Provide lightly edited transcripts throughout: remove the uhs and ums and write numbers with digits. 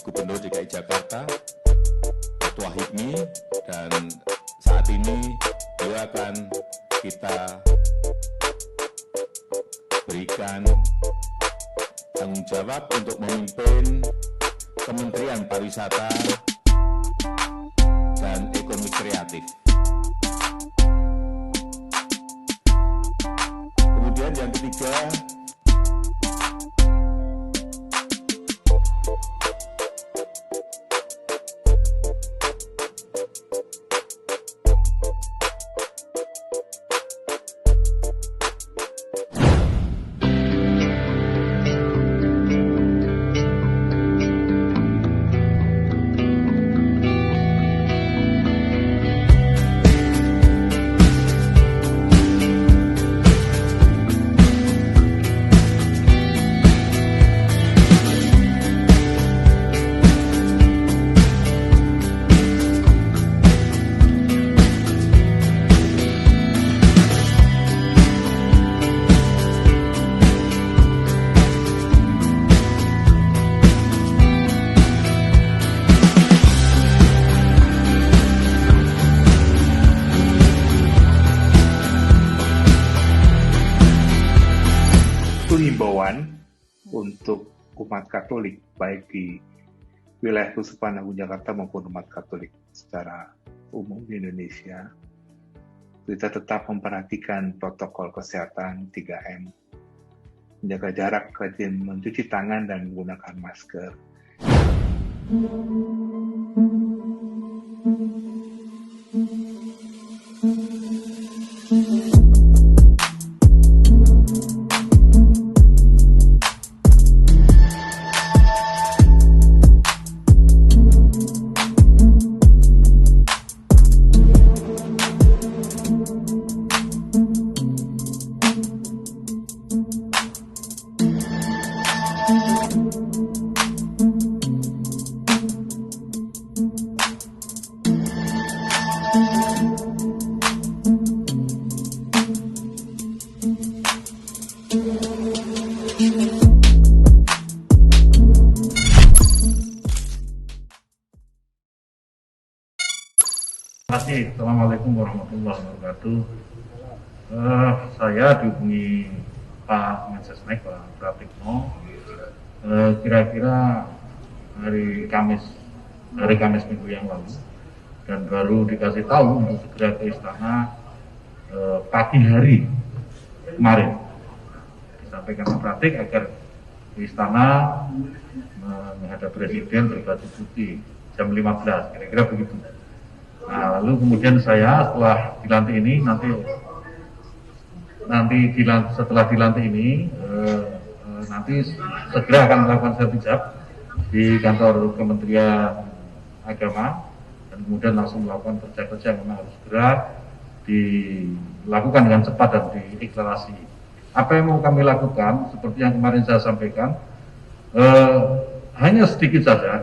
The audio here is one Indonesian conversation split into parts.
Gubernur DKI Jakarta, Ketua HIPMI, dan saat ini beliau akan kita berikan tanggung jawab untuk memimpin Kementerian Pariwisata dan Ekonomi Kreatif. Kemudian yang ketiga, himbauan untuk umat Katolik, baik di wilayah Keuskupan Agung Jakarta maupun umat Katolik secara umum di Indonesia. Kita tetap memperhatikan protokol kesehatan 3M, menjaga jarak, rajin mencuci tangan dan menggunakan masker. Assalamualaikum warahmatullahi wabarakatuh. Saya dihubungi Pak Mensesnek, Pak Pratikno, kira-kira hari Kamis minggu yang lalu, dan baru dikasih tahu untuk segera ke istana pagi hari kemarin. Disampaikan Pak Pratik agar di istana menghadap Presiden berbaju putih jam 15, kira-kira begitu. Nah, lalu kemudian saya setelah dilantik ini setelah dilantik ini nanti segera akan melakukan sertijab di kantor Kementerian Agama, dan kemudian langsung melakukan kerja-kerja yang memang harus segera dilakukan dengan cepat dan diiklarasi. Apa yang mau kami lakukan, seperti yang kemarin saya sampaikan, hanya sedikit saja,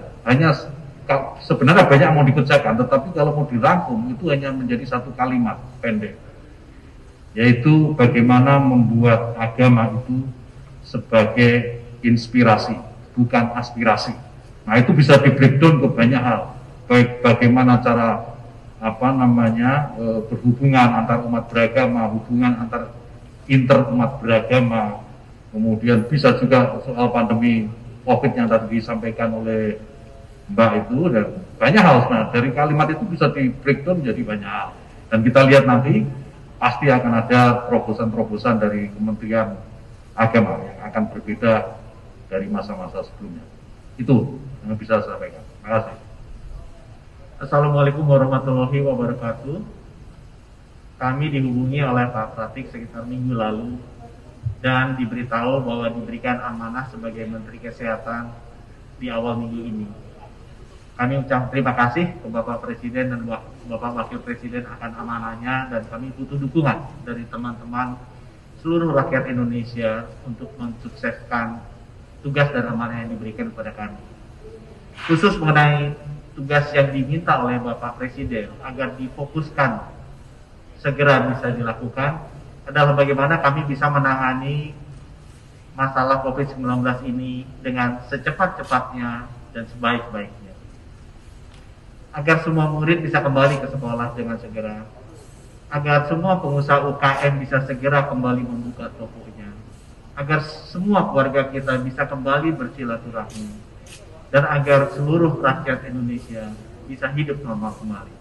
sebenarnya banyak yang mau dikerjakan, tetapi kalau mau dirangkum itu hanya menjadi satu kalimat pendek, yaitu bagaimana membuat agama itu sebagai inspirasi, bukan aspirasi. Nah, itu bisa di breakdown ke banyak hal, baik bagaimana cara berhubungan antar umat beragama, hubungan antar inter umat beragama, kemudian bisa juga soal pandemi COVID yang tadi disampaikan oleh Mbak itu, dan banyak hal. Nah, dari kalimat itu bisa di breakdown menjadi banyak hal, dan kita lihat nanti pasti akan ada terobosan-terobosan dari Kementerian Agama yang akan berbeda dari masa-masa sebelumnya. Itu yang bisa saya sampaikan. Terima kasih. Assalamualaikum warahmatullahi wabarakatuh. Kami dihubungi oleh Pak Pratik sekitar minggu lalu dan diberitahu bahwa diberikan amanah sebagai Menteri Kesehatan di awal minggu ini. Kami ucap terima kasih ke Bapak Presiden dan Bapak Wakil Presiden akan amanahnya, dan kami butuh dukungan dari teman-teman seluruh rakyat Indonesia untuk mensukseskan tugas dan amanah yang diberikan kepada kami. Khusus mengenai tugas yang diminta oleh Bapak Presiden agar difokuskan segera bisa dilakukan adalah bagaimana kami bisa menangani masalah COVID-19 ini dengan secepat-cepatnya dan sebaik-baiknya, agar semua murid bisa kembali ke sekolah dengan segera, agar semua pengusaha UKM bisa segera kembali membuka tokonya, agar semua keluarga kita bisa kembali bersilaturahmi, dan agar seluruh rakyat Indonesia bisa hidup normal kembali.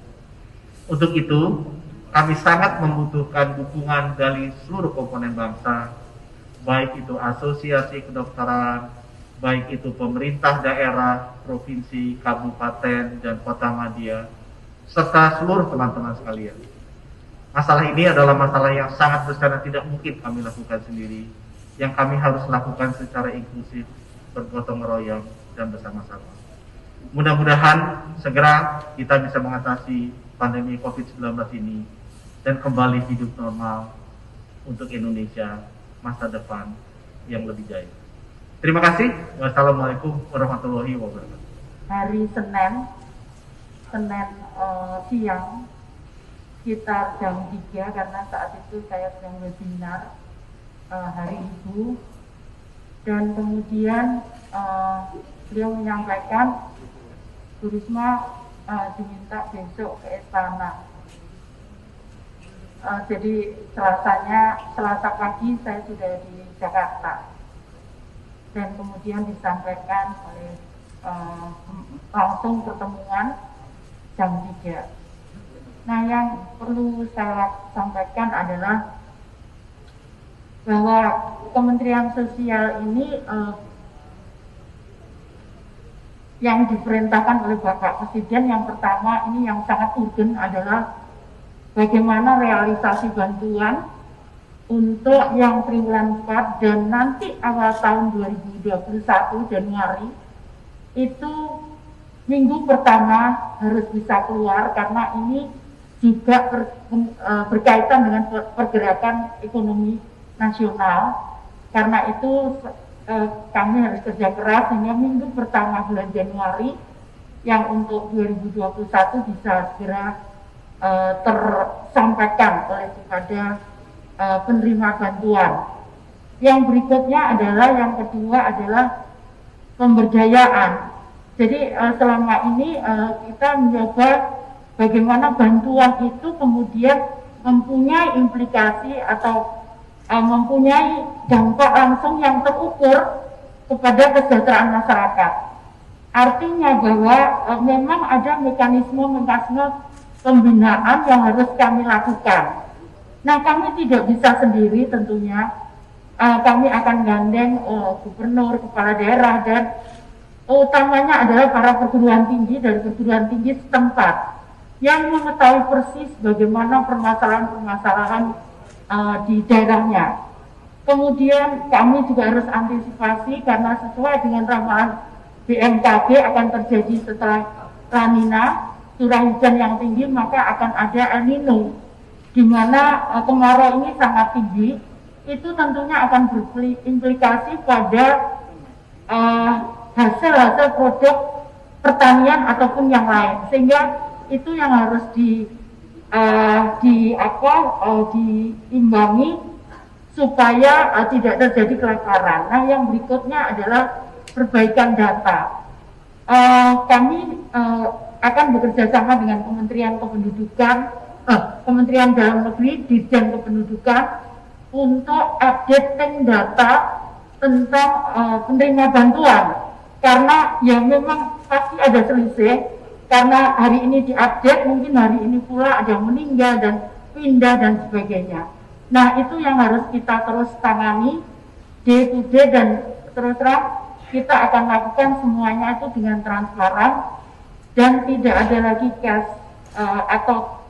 Untuk itu, kami sangat membutuhkan dukungan dari seluruh komponen bangsa, baik itu asosiasi kedokteran, baik itu pemerintah daerah, provinsi, kabupaten, dan kota madya, serta seluruh teman-teman sekalian. Masalah ini adalah masalah yang sangat besar dan tidak mungkin kami lakukan sendiri, yang kami harus lakukan secara inklusif, bergotong royong, dan bersama-sama. Mudah-mudahan segera kita bisa mengatasi pandemi COVID-19 ini dan kembali hidup normal untuk Indonesia masa depan yang lebih jaya. Terima kasih. Wassalamualaikum warahmatullahi wabarakatuh. Hari Senin siang sekitar jam 3, karena saat itu saya sedang webinar Hari Ibu, dan kemudian beliau menyampaikan Bu Risma diminta besok ke istana. Jadi Selasa pagi saya sudah di Jakarta, dan kemudian disampaikan oleh langsung pertemuan jam 3. Nah, yang perlu saya sampaikan adalah bahwa Kementerian Sosial ini yang diperintahkan oleh Bapak Presiden, yang pertama ini yang sangat urgen adalah bagaimana realisasi bantuan untuk yang triwulan 4 dan nanti awal tahun 2021 Januari itu minggu pertama harus bisa keluar, karena ini juga berkaitan dengan pergerakan ekonomi nasional. Karena itu kami harus kerja keras sehingga minggu pertama bulan Januari yang untuk 2021 bisa segera tersampaikan oleh kepada penerima bantuan. Yang berikutnya adalah, yang kedua adalah pemberdayaan. Jadi selama ini kita mencoba bagaimana bantuan itu kemudian mempunyai implikasi atau mempunyai dampak langsung yang terukur kepada kesejahteraan masyarakat. Artinya bahwa memang ada mekanisme pembinaan yang harus kami lakukan. Nah, kami tidak bisa sendiri tentunya. Kami akan gandeng gubernur, kepala daerah, dan utamanya adalah para perguruan tinggi dari perguruan tinggi setempat yang mengetahui persis bagaimana permasalahan-permasalahan di daerahnya. Kemudian kami juga harus antisipasi karena sesuai dengan ramalan BMKG akan terjadi setelah La Nina, curah hujan yang tinggi, maka akan ada El Nino, di mana kemarau ini sangat tinggi. Itu tentunya akan berimplikasi pada hasil produk pertanian ataupun yang lain, sehingga itu yang harus diimbangi supaya tidak terjadi kelaparan. Nah, yang berikutnya adalah perbaikan data. Kami akan bekerja sama dengan Kementerian Kependudukan, Kementerian Dalam Negeri, Ditjen Kependudukan untuk updating data tentang penerima bantuan, karena ya memang pasti ada selisih, karena hari ini diupdate, mungkin hari ini pula ada yang meninggal dan pindah dan sebagainya. Nah, itu yang harus kita terus tangani day to day, dan terus terang kita akan lakukan semuanya itu dengan transparan dan tidak ada lagi cash atau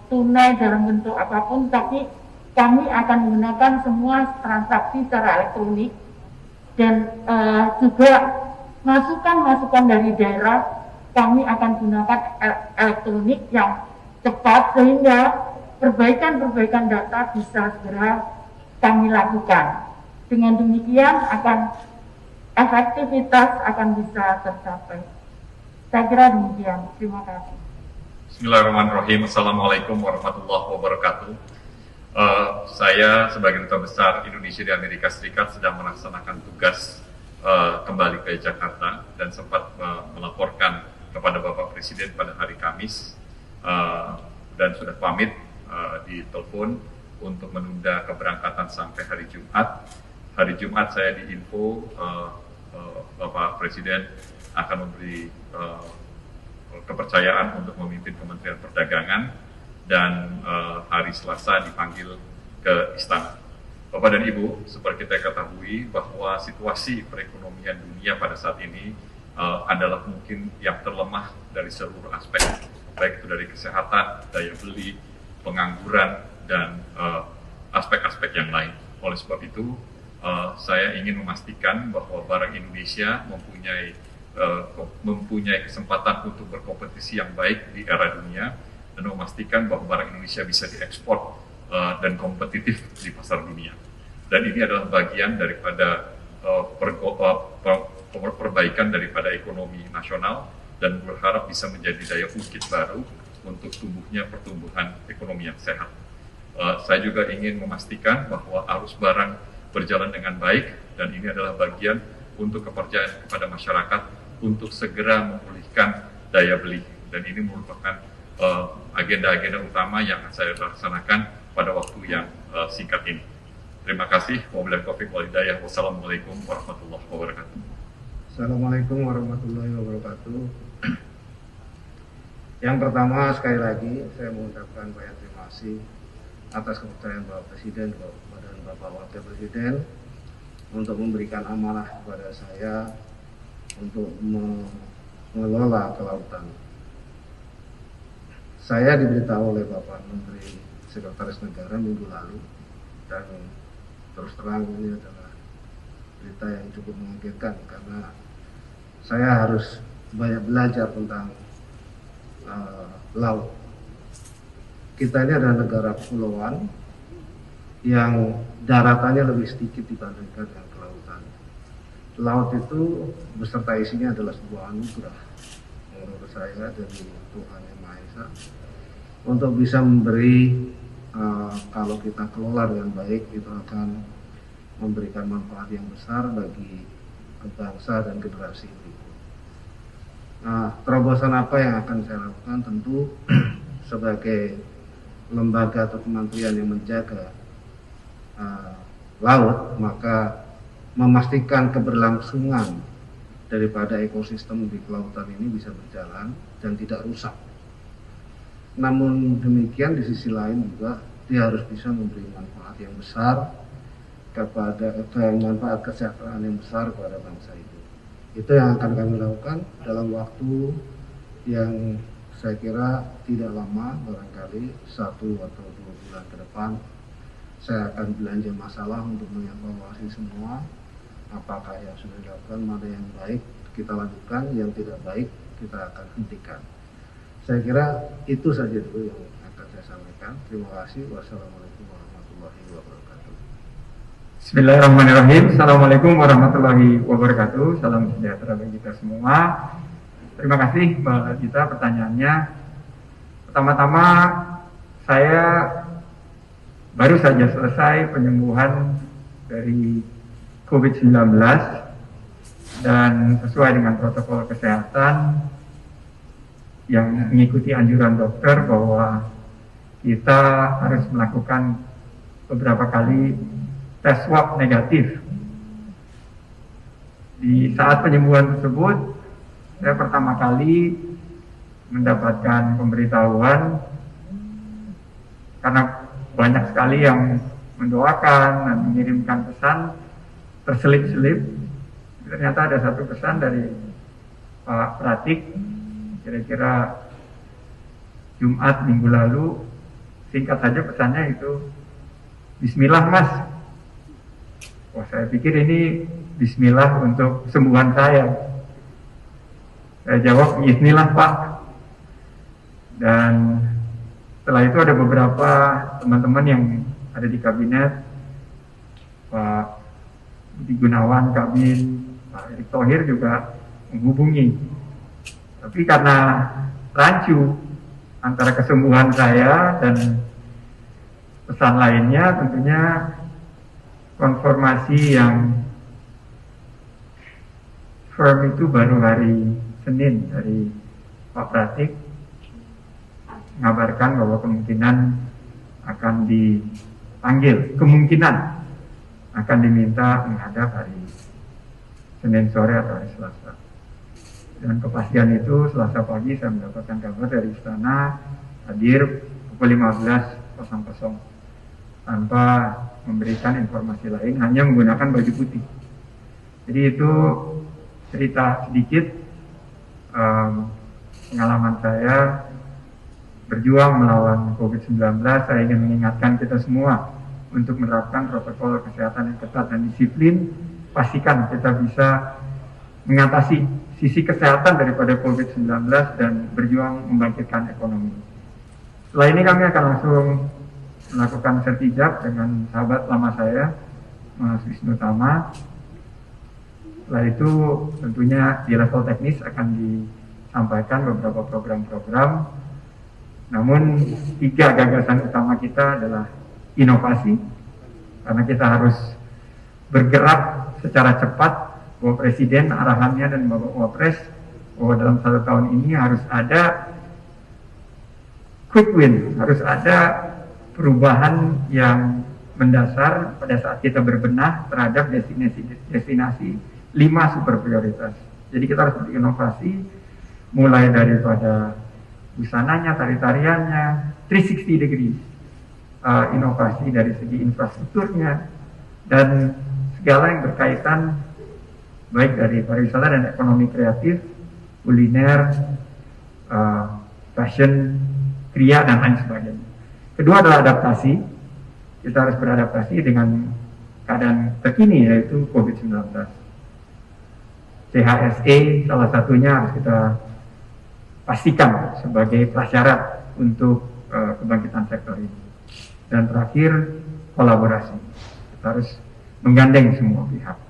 tunai dalam bentuk apapun, tapi kami akan menggunakan semua transaksi secara elektronik, dan juga masukan-masukan dari daerah kami akan gunakan elektronik yang cepat, sehingga perbaikan-perbaikan data bisa segera kami lakukan. Dengan demikian efektivitas akan bisa tercapai. Saya kira demikian. Terima kasih. Bismillahirrahmanirrahim. Assalamualaikum warahmatullahi wabarakatuh. Saya sebagai Duta Besar Indonesia di Amerika Serikat sedang melaksanakan tugas kembali ke Jakarta dan sempat melaporkan kepada Bapak Presiden pada hari Kamis dan sudah pamit di telepon untuk menunda keberangkatan sampai hari Jumat. Hari Jumat saya diinfo Bapak Presiden akan memberi kepercayaan untuk memimpin Kementerian Perdagangan, dan hari Selasa dipanggil ke Istana. Bapak dan Ibu, seperti kita ketahui bahwa situasi perekonomian dunia pada saat ini adalah mungkin yang terlemah dari seluruh aspek, baik itu dari kesehatan, daya beli, pengangguran, dan aspek-aspek yang lain. Oleh sebab itu, saya ingin memastikan bahwa barang Indonesia mempunyai kesempatan untuk berkompetisi yang baik di era dunia, dan memastikan bahwa barang Indonesia bisa diekspor dan kompetitif di pasar dunia. Dan ini adalah bagian daripada perbaikan daripada ekonomi nasional, dan berharap bisa menjadi daya ungkit baru untuk tumbuhnya pertumbuhan ekonomi yang sehat. Saya juga ingin memastikan bahwa arus barang berjalan dengan baik, dan ini adalah bagian untuk kepercayaan kepada masyarakat untuk segera memulihkan daya beli, dan ini merupakan agenda-agenda utama yang saya laksanakan pada waktu yang singkat ini. Terima kasih. Wabillahi taufiq wal hidayah. Wassalamualaikum warahmatullahi wabarakatuh. Assalamualaikum warahmatullahi wabarakatuh. Yang pertama, sekali lagi saya mengucapkan banyak terima kasih atas kepercayaan Bapak Presiden dan Bapak Wakil Presiden untuk memberikan amanah kepada saya untuk mengelola kelautan. Saya diberitahu oleh Bapak Menteri Sekretaris Negara minggu lalu, dan terus terang ini adalah berita yang cukup mengagetkan, karena saya harus banyak belajar tentang laut. Kita ini adalah negara kepulauan yang daratannya lebih sedikit dibandingkan dengan kelautan. Laut itu beserta isinya adalah sebuah anugerah menurut saya dari Tuhan Yang Maha Esa, untuk bisa memberi, kalau kita kelola dengan baik, itu akan memberikan manfaat yang besar bagi bangsa dan generasi berikut. Nah, terobosan apa yang akan saya lakukan? Tentu sebagai lembaga atau kementerian yang menjaga laut, maka memastikan keberlangsungan daripada ekosistem di kelautan ini bisa berjalan dan tidak rusak. Namun demikian di sisi lain juga dia harus bisa memberi manfaat yang besar kepada manfaat kesejahteraan yang besar kepada bangsa itu. Itu yang akan kami lakukan dalam waktu yang saya kira tidak lama, barangkali 1 atau 2 bulan ke depan. Saya akan belanja masalah untuk mengevaluasi semua, apakah yang sudah dilakukan, mana yang baik kita lakukan, yang tidak baik kita akan hentikan. Saya kira itu saja dulu yang akan saya sampaikan. Terima kasih. Wassalamualaikum warahmatullahi wabarakatuh. Bismillahirrahmanirrahim. Assalamualaikum warahmatullahi wabarakatuh. Salam sejahtera bagi kita semua. Terima kasih Mbak Gita pertanyaannya. Pertama-tama saya baru saja selesai penyembuhan dari COVID-19 dan sesuai dengan protokol kesehatan yang mengikuti anjuran dokter bahwa kita harus melakukan beberapa kali tes swab negatif. Di saat penyembuhan tersebut, saya pertama kali mendapatkan pemberitahuan karena banyak sekali yang mendoakan dan mengirimkan pesan terselip-selip. Ternyata ada satu pesan dari Pak Pratik, kira-kira Jumat minggu lalu. Singkat saja pesannya itu, Bismillah Mas. Wah, saya pikir ini Bismillah untuk kesembuhan saya. Saya jawab, Bismillah Pak. Dan setelah itu ada beberapa teman-teman yang ada di kabinet, Pak Budi Gunawan, Kabin, Pak Erick Thohir juga menghubungi. Tapi karena rancu antara kesembuhan saya dan pesan lainnya, tentunya konfirmasi yang firm itu baru hari Senin dari Pak Pratik mengabarkan bahwa kemungkinan akan dipanggil, kemungkinan akan diminta menghadap hari Senin sore atau hari Selasa. Dan kepastian itu Selasa pagi saya mendapatkan kabar dari istana hadir pukul 15.00 tanpa memberikan informasi lain, hanya menggunakan baju putih. Jadi itu cerita sedikit pengalaman saya berjuang melawan COVID-19. Saya ingin mengingatkan kita semua untuk menerapkan protokol kesehatan yang ketat dan disiplin. Pastikan kita bisa mengatasi sisi kesehatan daripada COVID-19 dan berjuang membangkitkan ekonomi. Setelah ini kami akan langsung melakukan sertijab dengan sahabat lama saya, Mas Wisnu Tama. Setelah itu tentunya di level teknis akan disampaikan beberapa program-program. Namun 3 gagasan utama kita adalah inovasi, karena kita harus bergerak secara cepat. Bahwa Presiden arahannya dan Bapak Wapres bahwa dalam 1 tahun ini harus ada quick win, harus ada perubahan yang mendasar pada saat kita berbenah terhadap destinasi 5 super prioritas. Jadi kita harus berinovasi mulai daripada busananya, tari-tariannya, 360 degrees, inovasi dari segi infrastrukturnya, dan segala yang berkaitan baik dari pariwisata dan ekonomi kreatif, kuliner, fashion, kriya, dan lain sebagainya. Kedua adalah adaptasi. Kita harus beradaptasi dengan keadaan terkini, yaitu COVID-19. CHSE salah satunya harus kita pastikan sebagai prasyarat untuk kebangkitan sektor ini. Dan terakhir, kolaborasi. Kita harus menggandeng semua pihak.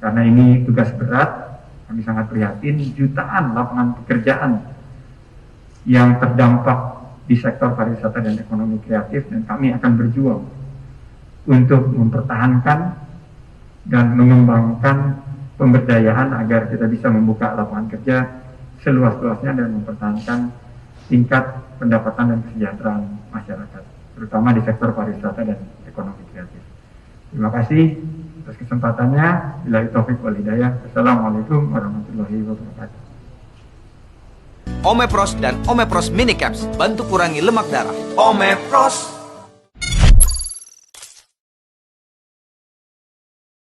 Karena ini tugas berat, kami sangat prihatin, jutaan lapangan pekerjaan yang terdampak di sektor pariwisata dan ekonomi kreatif, dan kami akan berjuang untuk mempertahankan dan mengembangkan pemberdayaan agar kita bisa membuka lapangan kerja seluas-luasnya dan mempertahankan tingkat pendapatan dan kesejahteraan masyarakat, terutama di sektor pariwisata dan ekonomi kreatif. Terima kasih atas kesempatannya. Billahi taufiq wal hidayah. Assalamualaikum warahmatullahi wabarakatuh. Omepros dan Omepros Mini Caps bantu kurangi lemak darah. Omepros.